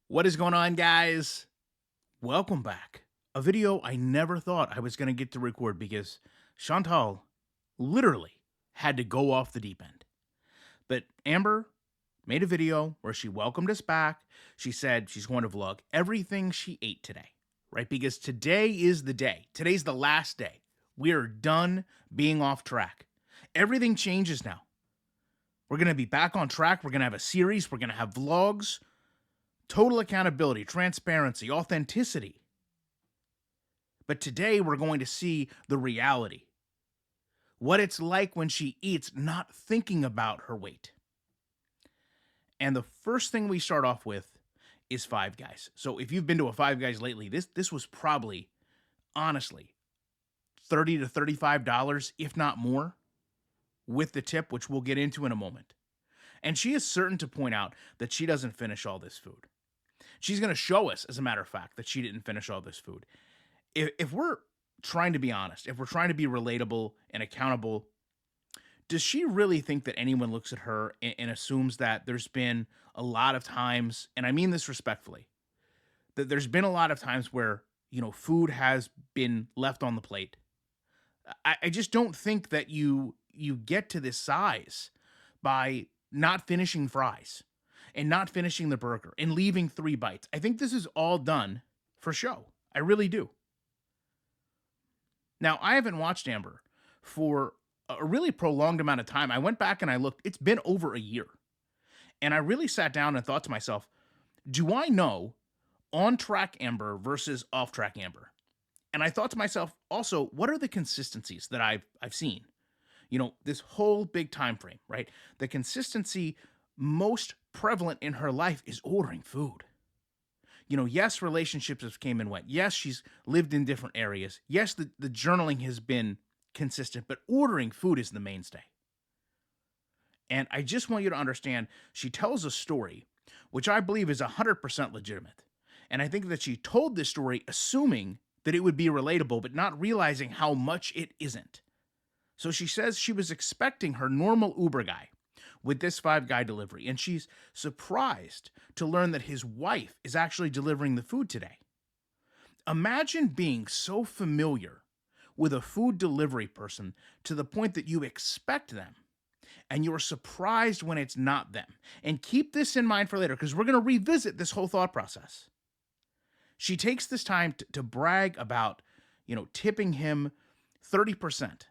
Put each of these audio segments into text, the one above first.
What is going on, guys? Welcome back. A video I never thought I was going to get to record because Chantal literally had to go off the deep end. But Amber made a video where she welcomed us back. She said she's going to vlog everything she ate today, right? Because today is the day. Today's the last day. We are done being off track. Everything changes now. We're going to be back on track. We're going to have a series. We're going to have vlogs. Total accountability, transparency, authenticity. But today we're going to see the reality. What it's like when she eats not thinking about her weight. And the first thing we start off with is Five Guys. So if you've been to a Five Guys lately, this was probably, honestly, $30 to $35, if not more, with the tip, which we'll get into in a moment. And she is certain to point out that she doesn't finish all this food. She's going to show us, as a matter of fact, that she didn't finish all this food. If we're trying to be honest, if we're trying to be relatable and accountable, does she really think that anyone looks at her and assumes that there's been a lot of times, and I mean this respectfully, that there's been a lot of times where, food has been left on the plate? I just don't think that you get to this size by not finishing fries and not finishing the burger and leaving 3 bites. I think this is all done for show. I really do. Now, I haven't watched Amber for a really prolonged amount of time. I went back and I looked, it's been over a year. And I really sat down and thought to myself, do I know on track Amber versus off track Amber? And I thought to myself also, what are the consistencies that I've seen? This whole big time frame, right? The consistency most prevalent in her life is ordering food. Yes, relationships have came and went. Yes, she's lived in different areas. Yes, the journaling has been consistent, but ordering food is the mainstay. And I just want you to understand, she tells a story, which I believe is 100% legitimate. And I think that she told this story assuming that it would be relatable, but not realizing how much it isn't. So she says she was expecting her normal Uber guy with this Five Guy delivery, and she's surprised to learn that his wife is actually delivering the food today. Imagine being so familiar with a food delivery person to the point that you expect them and you're surprised when it's not them. And keep this in mind for later because we're going to revisit this whole thought process. She takes this time to brag about, tipping him 30%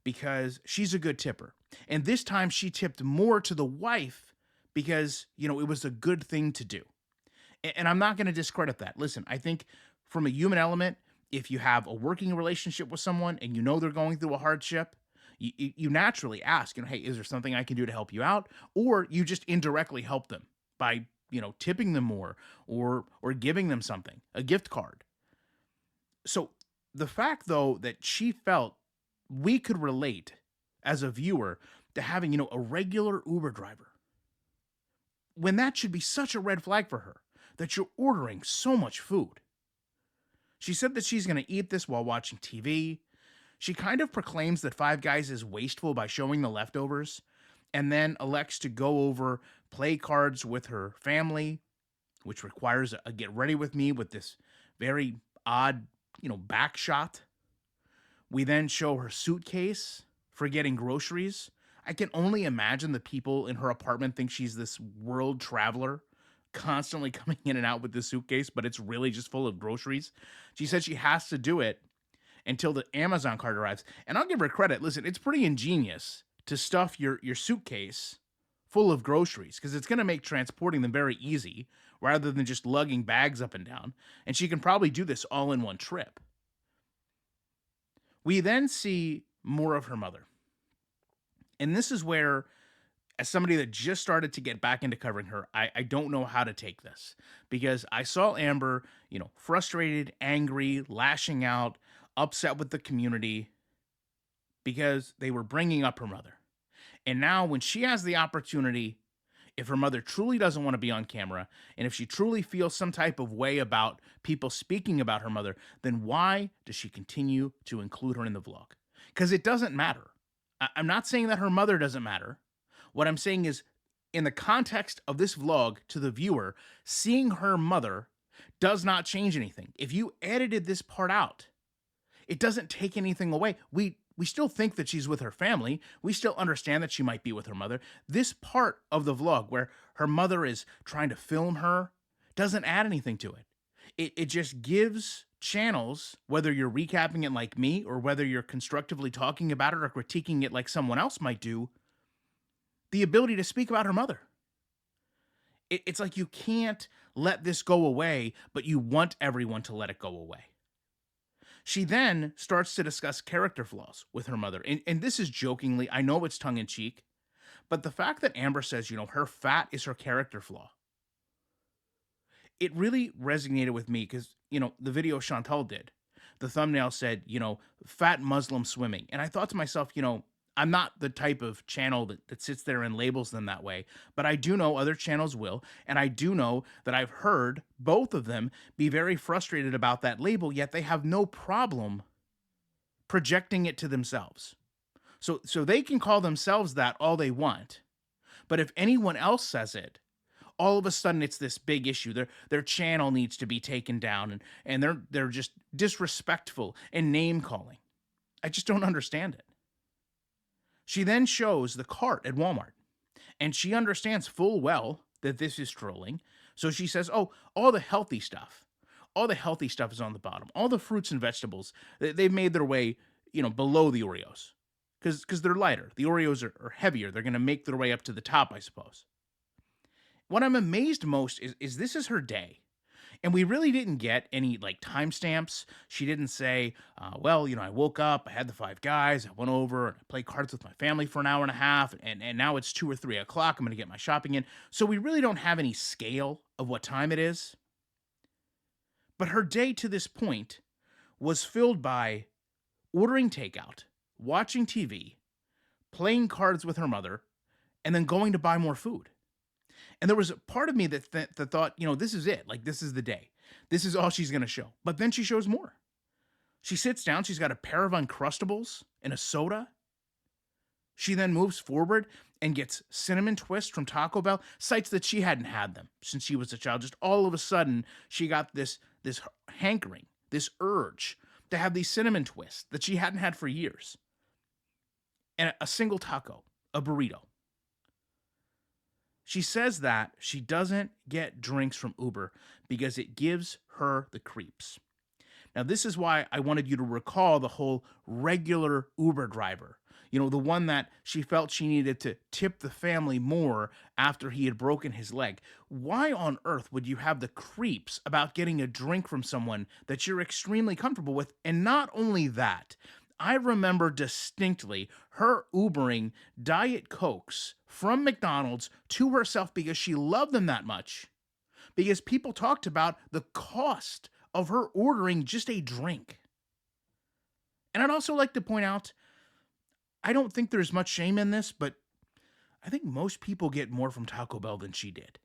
because she's a good tipper. And this time she tipped more to the wife because, it was a good thing to do. And I'm not going to discredit that. Listen, I think from a human element, if you have a working relationship with someone and they're going through a hardship, you naturally ask, hey, is there something I can do to help you out? Or you just indirectly help them by, tipping them more or giving them something, a gift card. So the fact, though, that she felt we could relate as a viewer to having, a regular Uber driver, when that should be such a red flag for her, that you're ordering so much food. She said that she's going to eat this while watching TV. She kind of proclaims that Five Guys is wasteful by showing the leftovers, and then elects to go over play cards with her family, which requires a get ready with me with this very odd, back shot. We then show her suitcase for getting groceries. I can only imagine the people in her apartment think she's this world traveler, constantly coming in and out with this suitcase, but it's really just full of groceries. She said she has to do it until the Amazon cart arrives. And I'll give her credit. Listen, it's pretty ingenious to stuff your suitcase full of groceries because it's going to make transporting them very easy rather than just lugging bags up and down. And she can probably do this all in one trip. We then see more of her mother. And this is where, as somebody that just started to get back into covering her, I don't know how to take this because I saw Amber, frustrated, angry, lashing out, upset with the community because they were bringing up her mother. And now, when she has the opportunity, if her mother truly doesn't want to be on camera, and if she truly feels some type of way about people speaking about her mother, then why does she continue to include her in the vlog? Because it doesn't matter. I'm not saying that her mother doesn't matter. What I'm saying is in the context of this vlog to the viewer, seeing her mother does not change anything. If you edited this part out, it doesn't take anything away. We still think that she's with her family. We still understand that she might be with her mother. This part of the vlog where her mother is trying to film her doesn't add anything to it. It just gives channels, whether you're recapping it like me or whether you're constructively talking about it or critiquing it like someone else might do, the ability to speak about her mother. It's like you can't let this go away, but you want everyone to let it go away. She then starts to discuss character flaws with her mother. And this is jokingly, I know it's tongue in cheek, but the fact that Amber says, her fat is her character flaw, it really resonated with me because, the video Chantal did, the thumbnail said, fat Muslim swimming. And I thought to myself, I'm not the type of channel that sits there and labels them that way, but I do know other channels will. And I do know that I've heard both of them be very frustrated about that label, yet they have no problem projecting it to themselves. So they can call themselves that all they want. But if anyone else says it, all of a sudden it's this big issue. Their channel needs to be taken down and they're just disrespectful and name calling. I just don't understand it. She then shows the cart at Walmart, and she understands full well that this is trolling. So she says, "Oh, all the healthy stuff. All the healthy stuff is on the bottom. All the fruits and vegetables, they've made their way, below the Oreos because they're lighter. The Oreos are heavier. They're going to make their way up to the top, I suppose." What I'm amazed most is this is her day. And we really didn't get any like timestamps. She didn't say, well, I woke up, I had the five guys, I went over and I played cards with my family for an hour and a half, and now it's 2 or 3 o'clock. I'm going to get my shopping in. So we really don't have any scale of what time it is. But her day to this point was filled by ordering takeout, watching TV, playing cards with her mother, and then going to buy more food. And there was a part of me that thought, this is it. Like, this is the day. This is all she's going to show. But then she shows more. She sits down. She's got a pair of Uncrustables and a soda. She then moves forward and gets cinnamon twists from Taco Bell, cites that she hadn't had them since she was a child. Just all of a sudden, she got this hankering, this urge to have these cinnamon twists that she hadn't had for years. And a single taco, a burrito. She says that she doesn't get drinks from Uber because it gives her the creeps. Now, this is why I wanted you to recall the whole regular Uber driver. The one that she felt she needed to tip the family more after he had broken his leg. Why on earth would you have the creeps about getting a drink from someone that you're extremely comfortable with? And not only that, I remember distinctly her Ubering Diet Cokes from McDonald's to herself because she loved them that much. Because people talked about the cost of her ordering just a drink. And I'd also like to point out, I don't think there's much shame in this, but I think most people get more from Taco Bell than she did.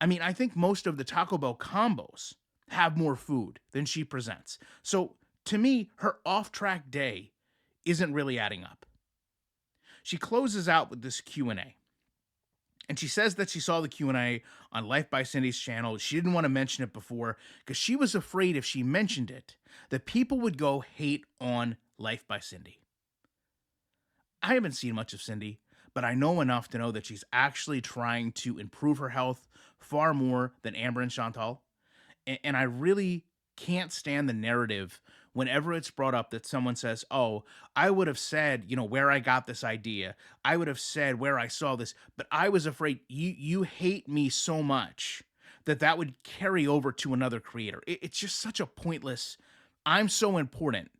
I mean, I think most of the Taco Bell combos have more food than she presents. So to me, her off-track day isn't really adding up. She closes out with this Q&A. And she says that she saw the Q&A on Life by Cindy's channel. She didn't want to mention it before because she was afraid if she mentioned it, that people would go hate on Life by Cindy. I haven't seen much of Cindy, but I know enough to know that she's actually trying to improve her health far more than Amber and Chantal. And I really can't stand the narrative whenever it's brought up that someone says, "Oh, I would have said, where I got this idea. I would have said where I saw this, but I was afraid you hate me so much that would carry over to another creator." It's just such a pointless, I'm so important,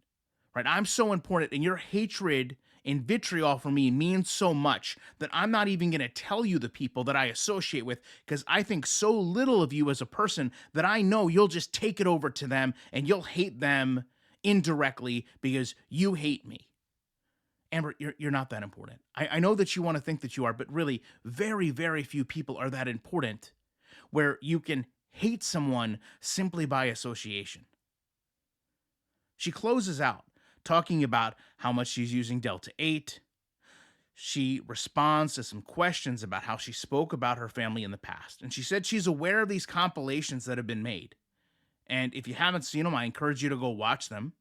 right? I'm so important, and your hatred and vitriol for me means so much that I'm not even going to tell you the people that I associate with because I think so little of you as a person that I know you'll just take it over to them and you'll hate them indirectly because you hate me. Amber, you're not that important. I know that you want to think that you are, but really, very, very few people are that important where you can hate someone simply by association. She closes out talking about how much she's using Delta 8. She responds to some questions about how she spoke about her family in the past. And she said she's aware of these compilations that have been made. And if you haven't seen them, I encourage you to go watch them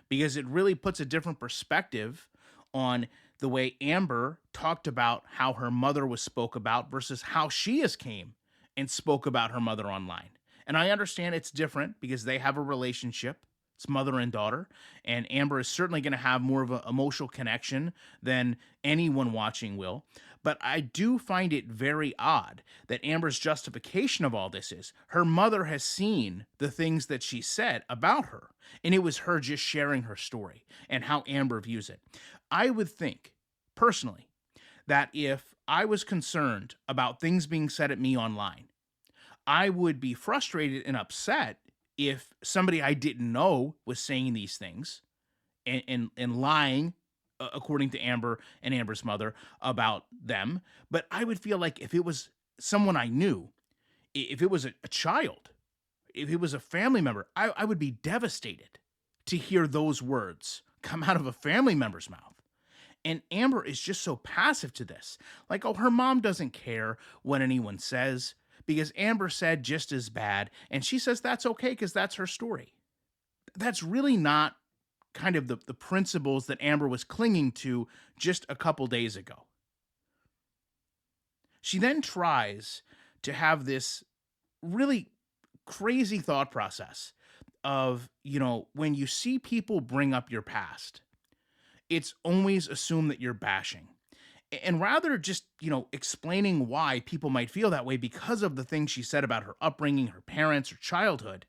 because it really puts a different perspective on the way Amber talked about how her mother was spoke about versus how she has came and spoke about her mother online. And I understand it's different because they have a relationship. It's mother and daughter, and Amber is certainly going to have more of an emotional connection than anyone watching will. But I do find it very odd that Amber's justification of all this is her mother has seen the things that she said about her, and it was her just sharing her story and how Amber views it. I would think, personally, that if I was concerned about things being said at me online, I would be frustrated and upset if somebody I didn't know was saying these things and lying, according to Amber and Amber's mother, about them. But I would feel like if it was someone I knew, if it was a child, if it was a family member, I would be devastated to hear those words come out of a family member's mouth. And Amber is just so passive to this. Like, oh, her mom doesn't care what anyone says because Amber said just as bad. And she says that's okay because that's her story. That's really not kind of the principles that Amber was clinging to just a couple days ago. She then tries to have this really crazy thought process of, when you see people bring up your past, it's always assumed that you're bashing. And rather just, explaining why people might feel that way because of the things she said about her upbringing, her parents, her childhood,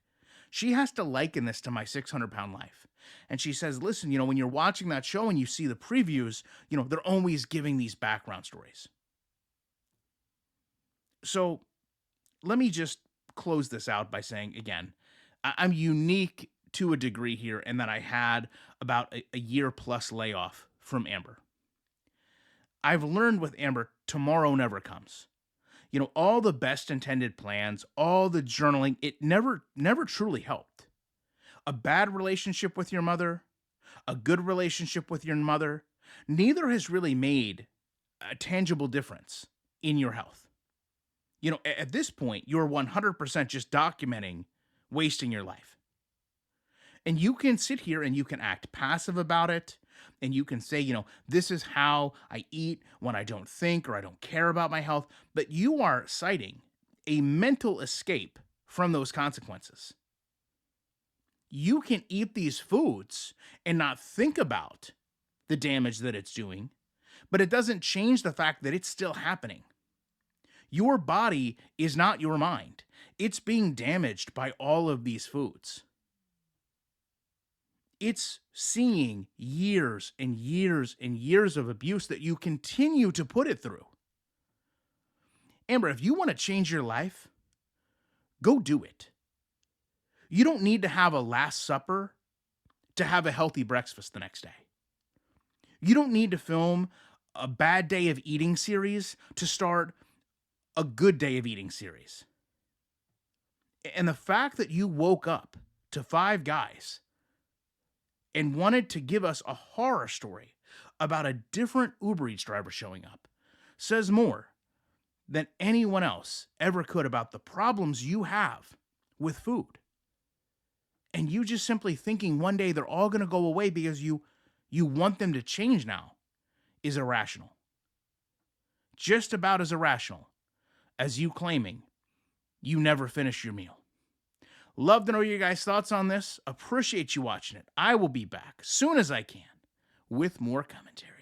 she has to liken this to My 600-Pound Life. And she says, listen, when you're watching that show and you see the previews, they're always giving these background stories. So let me just close this out by saying, again, I'm unique to a degree here in that I had about a year plus layoff from Amber. I've learned with Amber, tomorrow never comes. All the best intended plans, all the journaling, it never truly helped. A bad relationship with your mother, a good relationship with your mother, neither has really made a tangible difference in your health. At this point, you're 100% just documenting wasting your life. And you can sit here and you can act passive about it. And you can say, this is how I eat when I don't think or I don't care about my health. But you are citing a mental escape from those consequences. You can eat these foods and not think about the damage that it's doing, but it doesn't change the fact that it's still happening. Your body is not your mind. It's being damaged by all of these foods. It's seeing years and years and years of abuse that you continue to put it through. Amber, if you want to change your life, go do it. You don't need to have a Last Supper to have a healthy breakfast the next day. You don't need to film a bad day of eating series to start a good day of eating series. And the fact that you woke up to Five Guys and wanted to give us a horror story about a different Uber Eats driver showing up says more than anyone else ever could about the problems you have with food. And you just simply thinking one day they're all going to go away because you want them to change now is irrational. Just about as irrational as you claiming you never finish your meal. Love to know your guys' thoughts on this. Appreciate you watching it. I will be back soon as I can with more commentary.